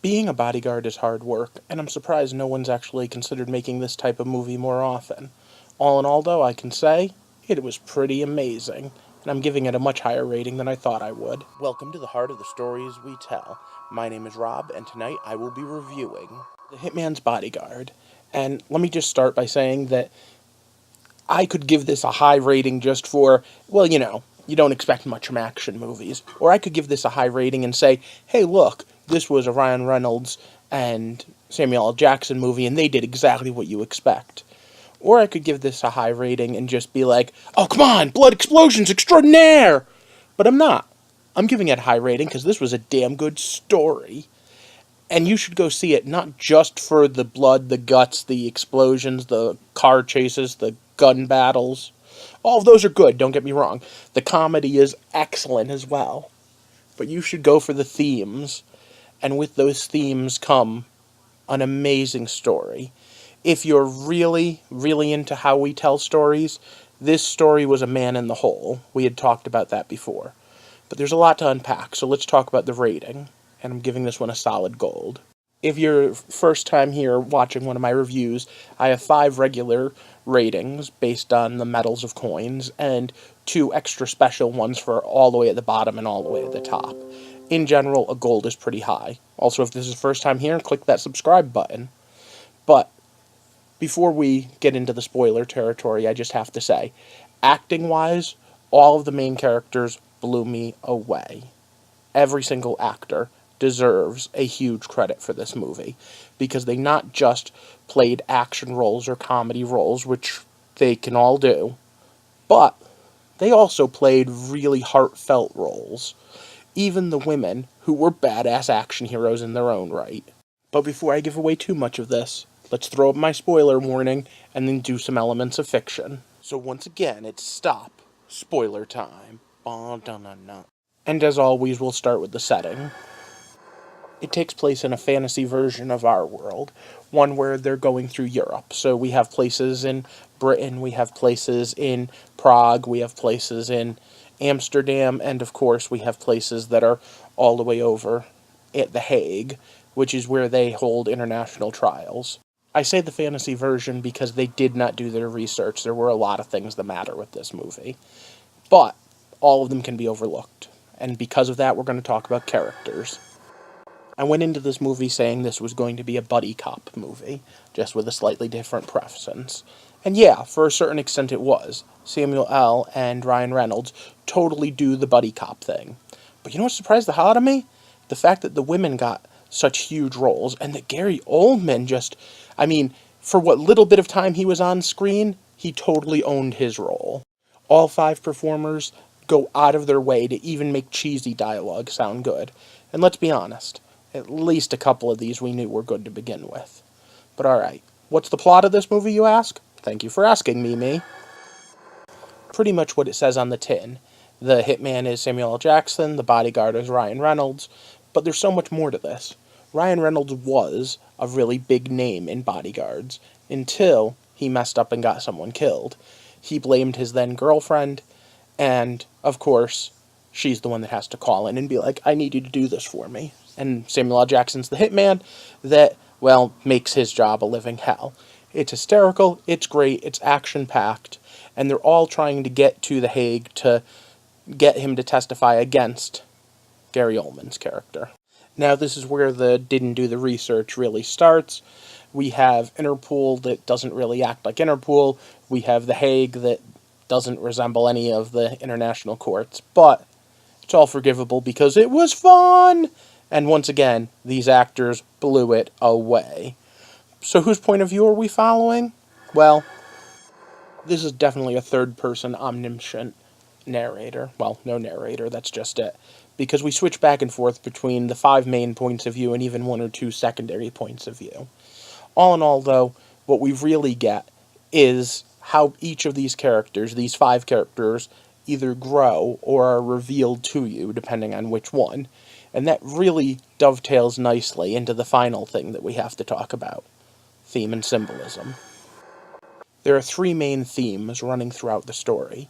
Being a bodyguard is hard work, and I'm surprised no one's actually considered making this type of movie more often. All in all, though, I can say it was pretty amazing, and I'm giving it a much higher rating than I thought I would. Welcome to the heart of the stories we tell. My name is Rob, and tonight I will be reviewing The Hitman's Bodyguard. And let me just start by saying that I could give this a high rating just for, well, you don't expect much from action movies. Or I could give this a high rating and say, hey, look, this was a Ryan Reynolds and Samuel L. Jackson movie, and they did exactly what you expect. Or I could give this a high rating and just be like, oh, come on, blood explosions extraordinaire! But I'm not. I'm giving it a high rating because this was a damn good story. And you should go see it, not just for the blood, the guts, the explosions, the car chases, the gun battles. All of those are good, don't get me wrong. The comedy is excellent as well. But you should go for the themes. And with those themes come an amazing story. If you're really, really into how we tell stories, this story was a man in the hole. We had talked about that before. But there's a lot to unpack, so let's talk about the rating. And I'm giving this one a solid gold. If you're first time here watching one of my reviews, I have 5 regular ratings based on the metals of coins, and 2 extra special ones for all the way at the bottom and all the way at the top. In general, a gold is pretty high. Also, if this is first time here, click that subscribe button. But before we get into the spoiler territory, I just have to say, acting-wise, all of the main characters blew me away. Every single actor deserves a huge credit for this movie, because they not just played action roles or comedy roles, which they can all do, but they also played really heartfelt roles. Even the women, who were badass action heroes in their own right. But before I give away too much of this, let's throw up my spoiler warning and then do some elements of fiction. So once again, it's stop. Spoiler time. And as always, we'll start with the setting. It takes place in a fantasy version of our world, one where they're going through Europe. So we have places in Britain, we have places in Prague, we have places in Amsterdam, and of course we have places that are all the way over at The Hague, which is where they hold international trials. I say the fantasy version because they did not do their research. There were a lot of things that matter with this movie. But all of them can be overlooked. And because of that, we're going to talk about characters. I went into this movie saying this was going to be a buddy cop movie, just with a slightly different preference. And yeah, for a certain extent it was. Samuel L. and Ryan Reynolds totally do the buddy cop thing. But you know what surprised the hell out of me? The fact that the women got such huge roles, and that Gary Oldman just, for what little bit of time he was on screen, he totally owned his role. All 5 performers go out of their way to even make cheesy dialogue sound good. And let's be honest, at least a couple of these we knew were good to begin with. But alright, what's the plot of this movie, you ask? Thank you for asking, Mimi. Pretty much what it says on the tin. The hitman is Samuel L. Jackson, the bodyguard is Ryan Reynolds, but there's so much more to this. Ryan Reynolds was a really big name in bodyguards, until he messed up and got someone killed. He blamed his then-girlfriend, and, of course, she's the one that has to call in and be like, I need you to do this for me. And Samuel L. Jackson's the hitman that, well, makes his job a living hell. It's hysterical, it's great, it's action-packed, and they're all trying to get to The Hague to get him to testify against Gary Oldman's character. Now, this is where the didn't do the research really starts. We have Interpol that doesn't really act like Interpol. We have The Hague that doesn't resemble any of the international courts. But it's all forgivable because it was fun! And once again, these actors blew it away. So whose point of view are we following? Well, this is definitely a third-person omniscient narrator. Well, no narrator, that's just it. Because we switch back and forth between the 5 main points of view and even 1 or 2 secondary points of view. All in all, though, what we really get is how each of these characters, these 5 characters, either grow or are revealed to you, depending on which one. And that really dovetails nicely into the final thing that we have to talk about, theme and symbolism. There are 3 main themes running throughout the story.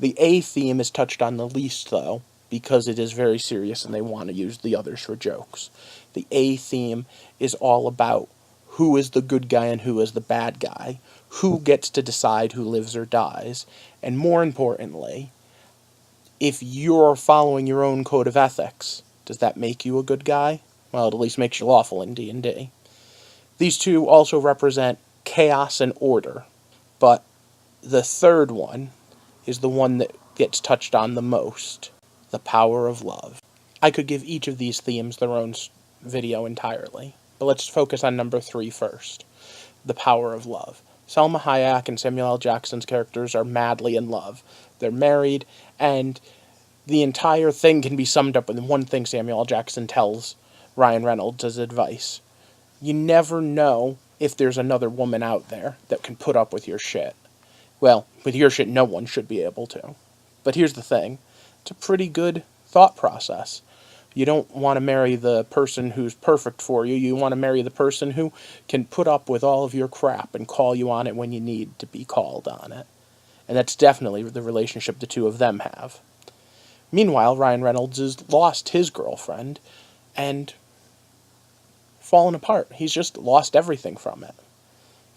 The A theme is touched on the least, though, because it is very serious and they want to use the others for jokes. The A theme is all about who is the good guy and who is the bad guy, who gets to decide who lives or dies, and more importantly, if you're following your own code of ethics, does that make you a good guy? Well, it at least makes you lawful in D&D. These two also represent chaos and order, but the third one is the one that gets touched on the most, the power of love. I could give each of these themes their own video entirely, but let's focus on number 3 first, the power of love. Salma Hayek and Samuel L. Jackson's characters are madly in love. They're married, and the entire thing can be summed up in one thing Samuel L. Jackson tells Ryan Reynolds as advice. You never know if there's another woman out there that can put up with your shit. Well, with your shit, no one should be able to. But here's the thing. It's a pretty good thought process. You don't want to marry the person who's perfect for you. You want to marry the person who can put up with all of your crap and call you on it when you need to be called on it. And that's definitely the relationship the two of them have. Meanwhile, Ryan Reynolds has lost his girlfriend and fallen apart. He's just lost everything from it.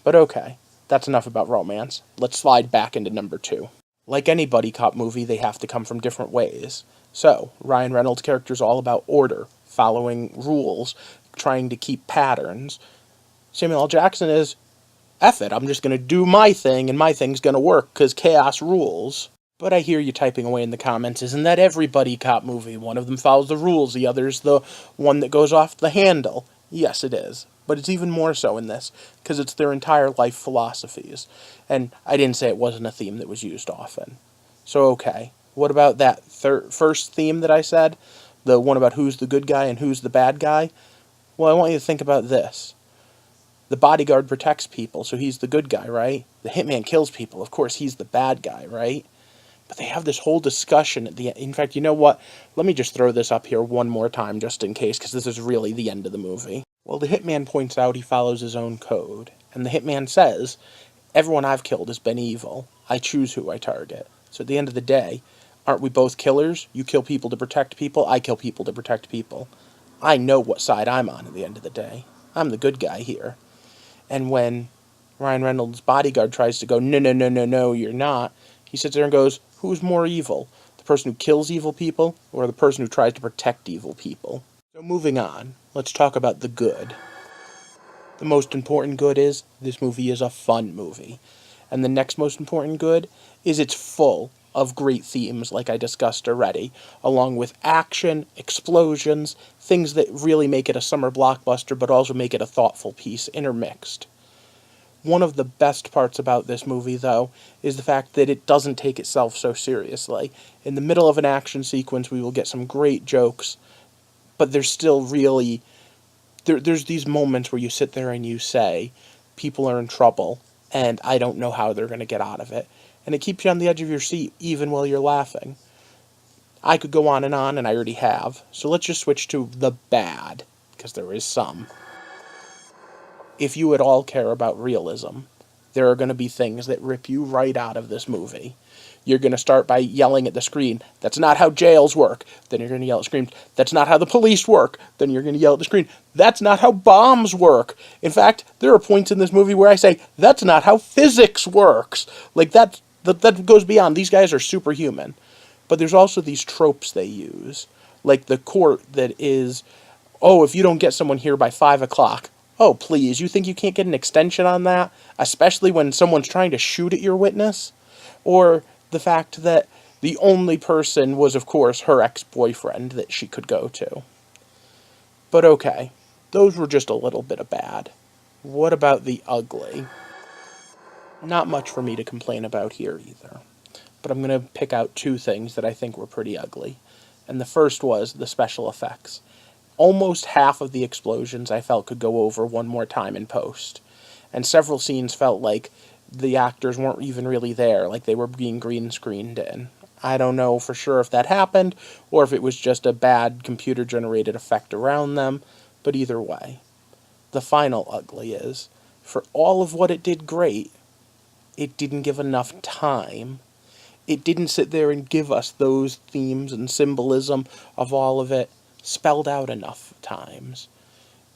But okay, that's enough about romance. Let's slide back into number 2. Like any buddy cop movie, they have to come from different ways. So, Ryan Reynolds' character is all about order, following rules, trying to keep patterns. Samuel L. Jackson is, F it, I'm just going to do my thing, and my thing's going to work, because chaos rules. But I hear you typing away in the comments, isn't that every buddy cop movie? One of them follows the rules, the other's the one that goes off the handle. Yes, it is. But it's even more so in this, because it's their entire life philosophies. And I didn't say it wasn't a theme that was used often. So okay, what about that first theme that I said? The one about who's the good guy and who's the bad guy? Well, I want you to think about this. The bodyguard protects people, so he's the good guy, right? The hitman kills people, of course he's the bad guy, right? But they have this whole discussion at the end. In fact, you know what? Let me just throw this up here one more time just in case, because this is really the end of the movie. Well, the hitman points out he follows his own code. And the hitman says, everyone I've killed has been evil. I choose who I target. So at the end of the day, aren't we both killers? You kill people to protect people. I kill people to protect people. I know what side I'm on at the end of the day. I'm the good guy here. And when Ryan Reynolds' bodyguard tries to go, no, no, no, no, no, you're not, he sits there and goes, who's more evil? The person who kills evil people or the person who tries to protect evil people? So moving on, let's talk about the good. The most important good is this movie is a fun movie. And the next most important good is it's full of great themes like I discussed already, along with action, explosions, things that really make it a summer blockbuster but also make it a thoughtful piece intermixed. One of the best parts about this movie, though, is the fact that it doesn't take itself so seriously. In the middle of an action sequence, we will get some great jokes, but there's still really... There's these moments where you sit there and you say, people are in trouble, and I don't know how they're going to get out of it. And it keeps you on the edge of your seat, even while you're laughing. I could go on, and I already have. So let's just switch to the bad, because there is some. If you at all care about realism, there are going to be things that rip you right out of this movie. You're going to start by yelling at the screen, that's not how jails work. Then you're going to yell at the screen, that's not how the police work. Then you're going to yell at the screen, that's not how bombs work. In fact, there are points in this movie where I say, that's not how physics works. Like, that goes beyond. These guys are superhuman. But there's also these tropes they use. Like the court that is, oh, if you don't get someone here by 5 o'clock, oh, please, you think you can't get an extension on that? Especially when someone's trying to shoot at your witness? Or the fact that the only person was, of course, her ex-boyfriend that she could go to. But okay, those were just a little bit of bad. What about the ugly? Not much for me to complain about here either. But I'm going to pick out 2 things that I think were pretty ugly. And the first was the special effects. Almost half of the explosions I felt could go over one more time in post. And several scenes felt like the actors weren't even really there, like they were being green screened in. I don't know for sure if that happened, or if it was just a bad computer-generated effect around them, but either way. The final ugly is, for all of what it did great, it didn't give enough time. It didn't sit there and give us those themes and symbolism of all of it spelled out enough times.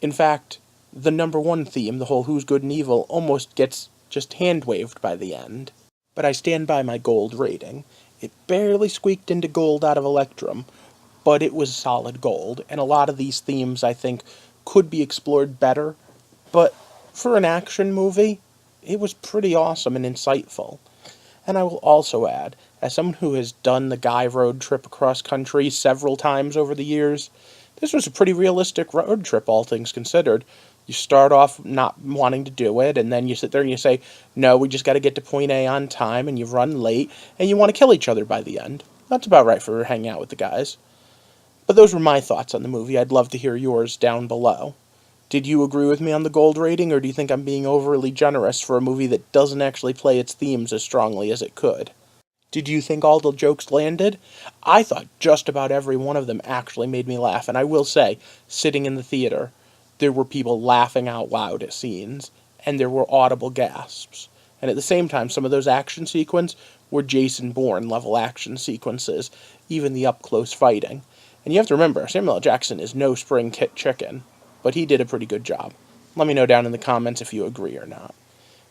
In fact, the number one theme, the whole who's good and evil, almost gets just hand-waved by the end. But I stand by my gold rating. It barely squeaked into gold out of Electrum, but it was solid gold, and a lot of these themes, I think, could be explored better, but for an action movie, it was pretty awesome and insightful. And I will also add, as someone who has done the guy road trip across country several times over the years, this was a pretty realistic road trip, all things considered. You start off not wanting to do it, and then you sit there and you say, no, we just got to get to point A on time, and you run late, and you want to kill each other by the end. That's about right for hanging out with the guys. But those were my thoughts on the movie. I'd love to hear yours down below. Did you agree with me on the gold rating, or do you think I'm being overly generous for a movie that doesn't actually play its themes as strongly as it could? Did you think all the jokes landed? I thought just about every one of them actually made me laugh, and I will say, sitting in the theater, there were people laughing out loud at scenes, and there were audible gasps. And at the same time, some of those action sequences were Jason Bourne level action sequences, even the up-close fighting. And you have to remember, Samuel L. Jackson is no spring chicken, but he did a pretty good job. Let me know down in the comments if you agree or not.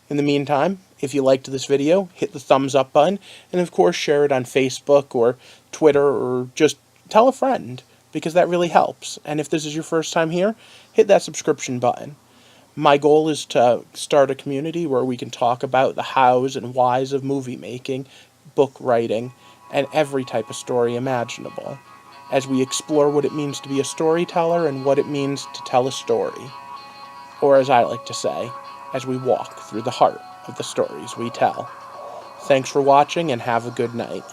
In the meantime, if you liked this video, hit the thumbs up button, and of course share it on Facebook or Twitter, or just tell a friend, because that really helps. And if this is your first time here, hit that subscription button. My goal is to start a community where we can talk about the hows and whys of movie making, book writing, and every type of story imaginable, as we explore what it means to be a storyteller and what it means to tell a story. Or as I like to say, as we walk through the heart of the stories we tell. Thanks for watching, and have a good night.